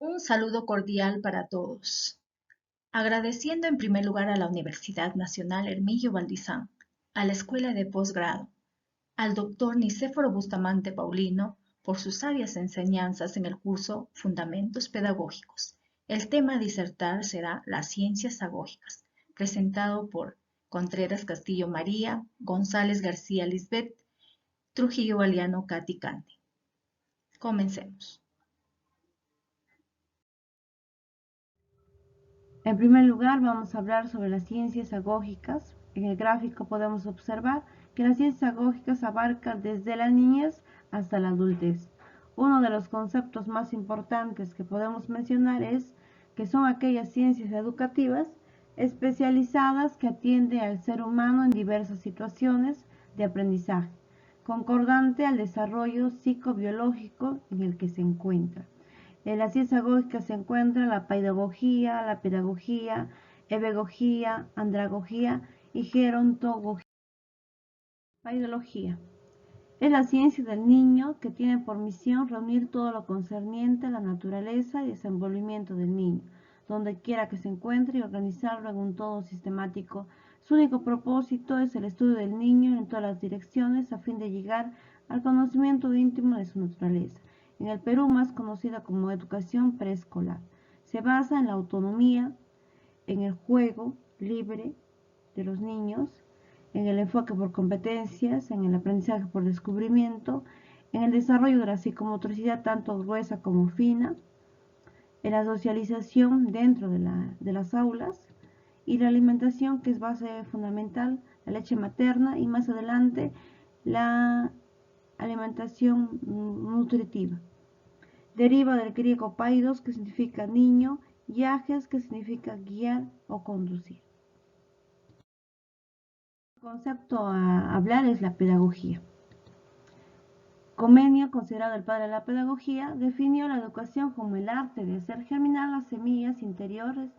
Un saludo cordial para todos. Agradeciendo en primer lugar a la Universidad Nacional Hermillo Valdizán, a la Escuela de Posgrado, al doctor Nicéforo Bustamante Paulino por sus sabias enseñanzas en el curso Fundamentos Pedagógicos. El tema a disertar será las ciencias agógicas, presentado por Contreras Castillo María, González García Lisbeth, Trujillo Galeano Katy Candy. Comencemos. En primer lugar, vamos a hablar sobre las ciencias agógicas. En el gráfico podemos observar que las ciencias agógicas abarcan desde la niñez hasta la adultez. Uno de los conceptos más importantes que podemos mencionar es que son aquellas ciencias educativas especializadas que atienden al ser humano en diversas situaciones de aprendizaje, concordante al desarrollo psicobiológico en el que se encuentra. En la ciencia agógica se encuentra la pedagogía, ebegogía, andragogía y gerontología. Paidología es la ciencia del niño que tiene por misión reunir todo lo concerniente a la naturaleza y desenvolvimiento del niño, donde quiera que se encuentre y organizarlo en un todo sistemático. Su único propósito es el estudio del niño en todas las direcciones a fin de llegar al conocimiento íntimo de su naturaleza. En el Perú, más conocida como educación preescolar, se basa en la autonomía, en el juego libre de los niños, en el enfoque por competencias, en el aprendizaje por descubrimiento, en el desarrollo de la psicomotricidad tanto gruesa como fina, en la socialización dentro de las aulas y la alimentación, que es base fundamental, la leche materna, y más adelante la alimentación nutritiva. Deriva del griego paidos, que significa niño, y ages, que significa guiar o conducir. El concepto a hablar es la pedagogía. Comenio, considerado el padre de la pedagogía, definió la educación como el arte de hacer germinar las semillas interiores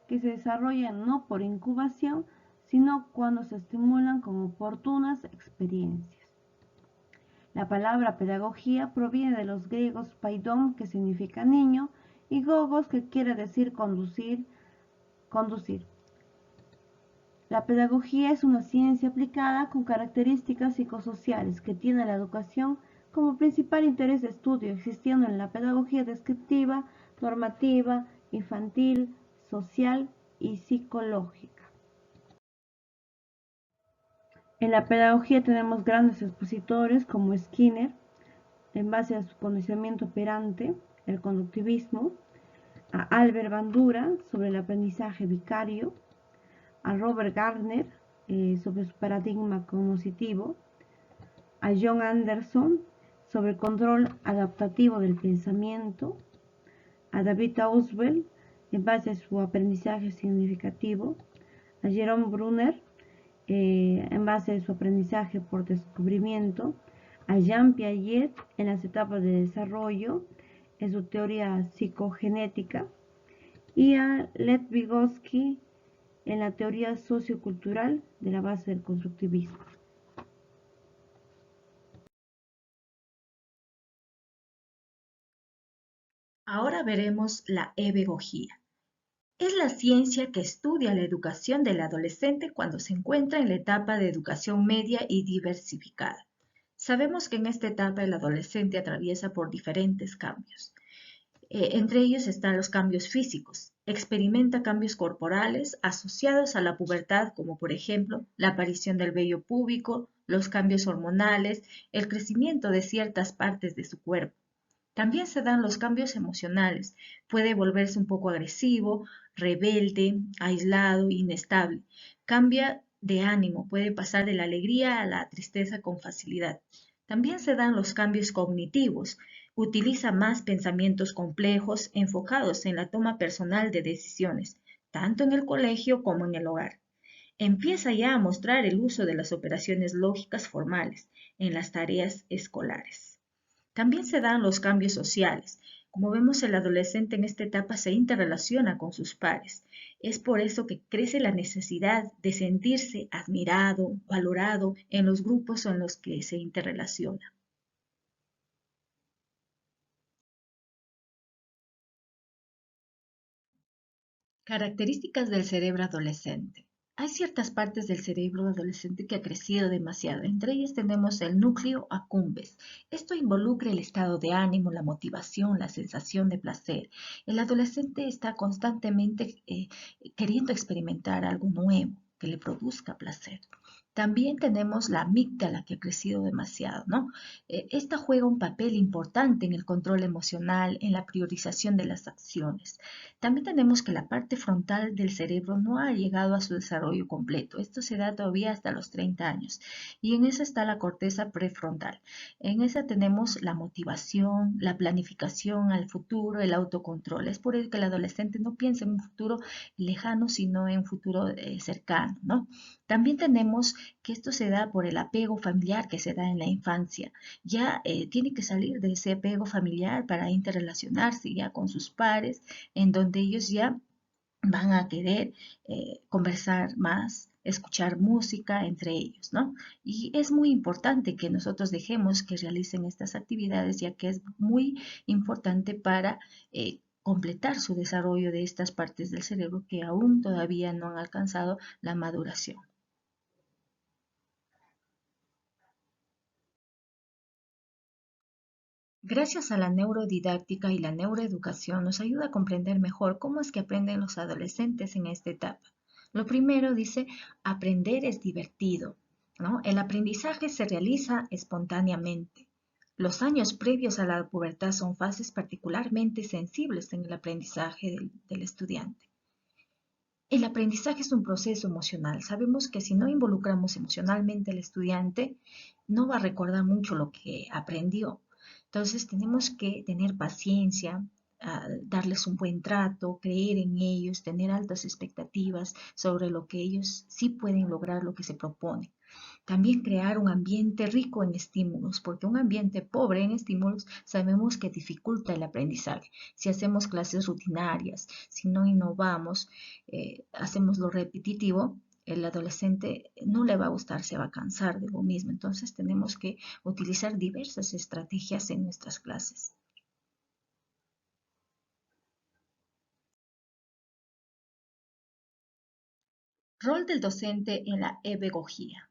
que se desarrollan no por incubación, sino cuando se estimulan con oportunas experiencias. La palabra pedagogía proviene de los griegos paidon, que significa niño, y gogos, que quiere decir conducir. La pedagogía es una ciencia aplicada con características psicosociales que tiene la educación como principal interés de estudio, existiendo en la pedagogía descriptiva, normativa, infantil, social y psicológica. En la pedagogía tenemos grandes expositores como Skinner, en base a su condicionamiento operante, el conductivismo, a Albert Bandura sobre el aprendizaje vicario, a Robert Gardner sobre su paradigma cognoscitivo, a John Anderson sobre el control adaptativo del pensamiento, a David Ausubel en base a su aprendizaje significativo, a Jerome Brunner en base a su aprendizaje por descubrimiento, a Jean Piaget en las etapas de desarrollo, en su teoría psicogenética, y a Lev Vygotsky en la teoría sociocultural de la base del constructivismo. Ahora veremos la ebegogía. Es la ciencia que estudia la educación del adolescente cuando se encuentra en la etapa de educación media y diversificada. Sabemos que en esta etapa el adolescente atraviesa por diferentes cambios. Entre ellos están los cambios físicos. Experimenta cambios corporales asociados a la pubertad, como por ejemplo la aparición del vello púbico, los cambios hormonales, el crecimiento de ciertas partes de su cuerpo. También se dan los cambios emocionales. Puede volverse un poco agresivo, rebelde, aislado, inestable. Cambia de ánimo, puede pasar de la alegría a la tristeza con facilidad. También se dan los cambios cognitivos. Utiliza más pensamientos complejos enfocados en la toma personal de decisiones, tanto en el colegio como en el hogar. Empieza ya a mostrar el uso de las operaciones lógicas formales en las tareas escolares. También se dan los cambios sociales. Como vemos, el adolescente en esta etapa se interrelaciona con sus pares. Es por eso que crece la necesidad de sentirse admirado, valorado en los grupos en los que se interrelaciona. Características del cerebro adolescente. Hay ciertas partes del cerebro adolescente que ha crecido demasiado. Entre ellas tenemos el núcleo accumbens. Esto involucra el estado de ánimo, la motivación, la sensación de placer. El adolescente está constantemente queriendo experimentar algo nuevo que le produzca placer. También tenemos la amígdala que ha crecido demasiado, ¿no? Esta juega un papel importante en el control emocional, en la priorización de las acciones. También tenemos que la parte frontal del cerebro no ha llegado a su desarrollo completo. Esto se da todavía hasta los 30 años. Y en esa está la corteza prefrontal. En esa tenemos la motivación, la planificación al futuro, el autocontrol. Es por ello que el adolescente no piensa en un futuro lejano, sino en un futuro cercano, ¿no? También tenemos que esto se da por el apego familiar que se da en la infancia. Ya tiene que salir de ese apego familiar para interrelacionarse ya con sus pares, en donde ellos ya van a querer conversar más, escuchar música entre ellos, ¿no? Y es muy importante que nosotros dejemos que realicen estas actividades, ya que es muy importante para completar su desarrollo de estas partes del cerebro que aún todavía no han alcanzado la maduración. Gracias a la neurodidáctica y la neuroeducación nos ayuda a comprender mejor cómo es que aprenden los adolescentes en esta etapa. Lo primero dice, aprender es divertido, ¿no? El aprendizaje se realiza espontáneamente. Los años previos a la pubertad son fases particularmente sensibles en el aprendizaje del estudiante. El aprendizaje es un proceso emocional. Sabemos que si no involucramos emocionalmente al estudiante, no va a recordar mucho lo que aprendió. Entonces tenemos que tener paciencia, darles un buen trato, creer en ellos, tener altas expectativas sobre lo que ellos sí pueden lograr, lo que se propone. También crear un ambiente rico en estímulos, porque un ambiente pobre en estímulos sabemos que dificulta el aprendizaje. Si hacemos clases rutinarias, si no innovamos, hacemos lo repetitivo, el adolescente no le va a gustar, se va a cansar de lo mismo. Entonces tenemos que utilizar diversas estrategias en nuestras clases. Rol del docente en la pedagogía.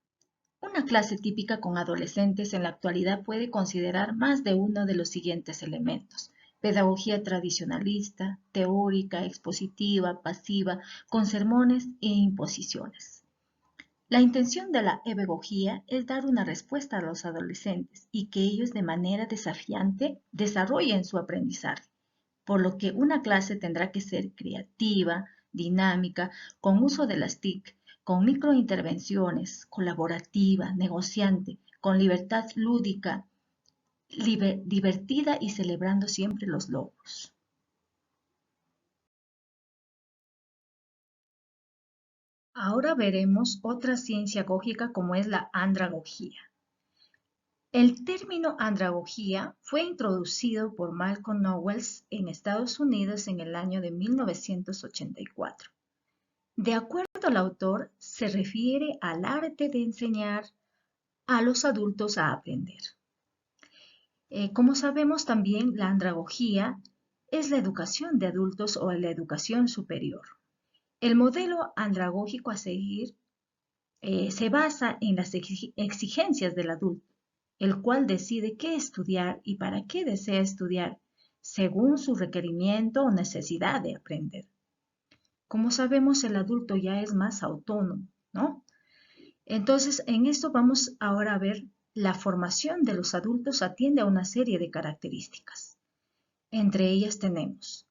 Una clase típica con adolescentes en la actualidad puede considerar más de uno de los siguientes elementos: pedagogía tradicionalista, teórica, expositiva, pasiva, con sermones e imposiciones. La intención de la pedagogía es dar una respuesta a los adolescentes y que ellos de manera desafiante desarrollen su aprendizaje, por lo que una clase tendrá que ser creativa, dinámica, con uso de las TIC, con microintervenciones, colaborativa, negociante, con libertad lúdica, divertida y celebrando siempre los logros. Ahora veremos otra ciencia gógica como es la andragogía. El término andragogía fue introducido por Malcolm Knowles en Estados Unidos en el año de 1984. De acuerdo al autor, se refiere al arte de enseñar a los adultos a aprender. Como sabemos también, la andragogía es la educación de adultos o la educación superior. El modelo andragógico a seguir se basa en las exigencias del adulto, el cual decide qué estudiar y para qué desea estudiar, según su requerimiento o necesidad de aprender. Como sabemos, el adulto ya es más autónomo, ¿no? Entonces, en esto vamos ahora a ver la formación de los adultos atiende a una serie de características. Entre ellas tenemos,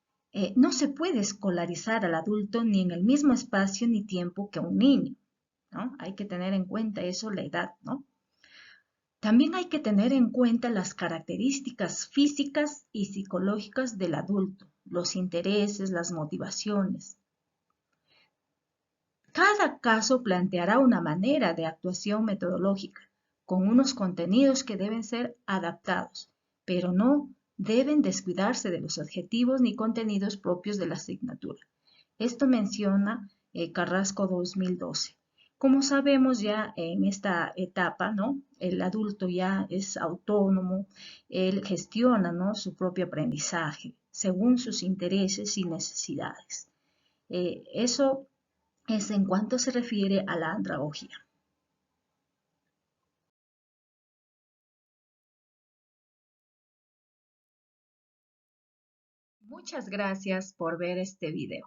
no se puede escolarizar al adulto ni en el mismo espacio ni tiempo que un niño, ¿no? Hay que tener en cuenta eso, la edad, ¿no? También hay que tener en cuenta las características físicas y psicológicas del adulto, los intereses, las motivaciones. Cada caso planteará una manera de actuación metodológica, con unos contenidos que deben ser adaptados, pero no deben descuidarse de los objetivos ni contenidos propios de la asignatura. Esto menciona Carrasco 2012. Como sabemos ya en esta etapa, ¿no? El adulto ya es autónomo, él gestiona, ¿no?, su propio aprendizaje según sus intereses y necesidades. Eso es en cuanto se refiere a la andragogía. Muchas gracias por ver este video.